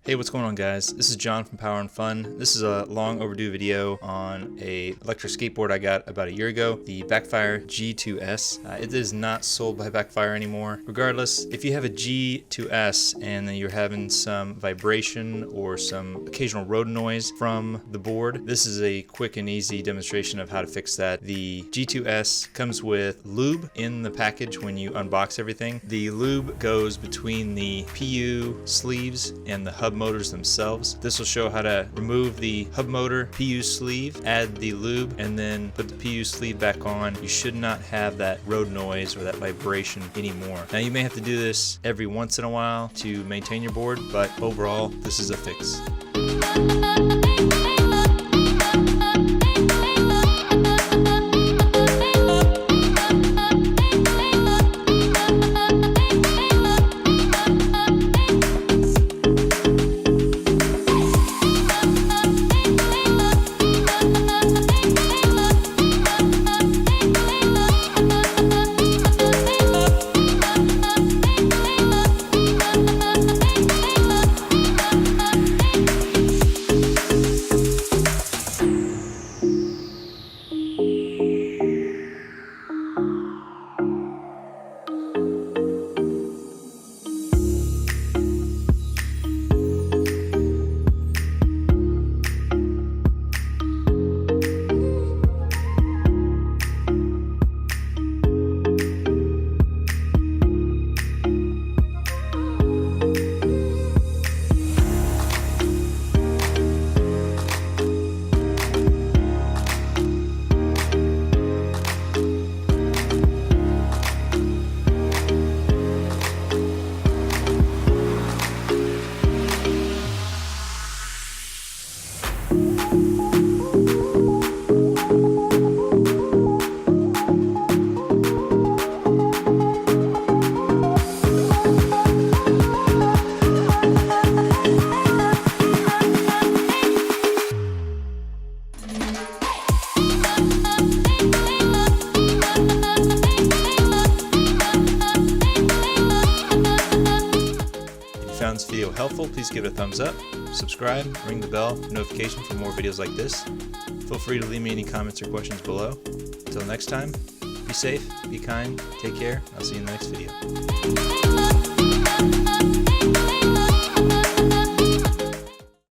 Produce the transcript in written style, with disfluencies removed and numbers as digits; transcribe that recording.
Hey, what's going on, guys? This is John from Power and Fun. This is a long overdue video on a electric skateboard I got about a year ago, the Backfire G2S. It is not sold by Backfire anymore. Regardless, if you have a G2S and then you're having some vibration or some occasional road noise from the board, this is a quick and easy demonstration of how to fix that. The G2S comes with lube in the package when you unbox everything. The lube goes between the PU sleeves and the hub motors themselves. This will show how to remove the hub motor PU sleeve, add the lube, and then put the PU sleeve back on. You should not have that road noise or that vibration anymore. Now, you may have to do this every once in a while to maintain your board, but overall, this is a fix. Found this video helpful, please give it a thumbs up, subscribe, ring the bell for notification for more videos like this. Feel free to leave me any comments or questions below. Until next time, be safe, be kind, take care. I'll see you in the next video.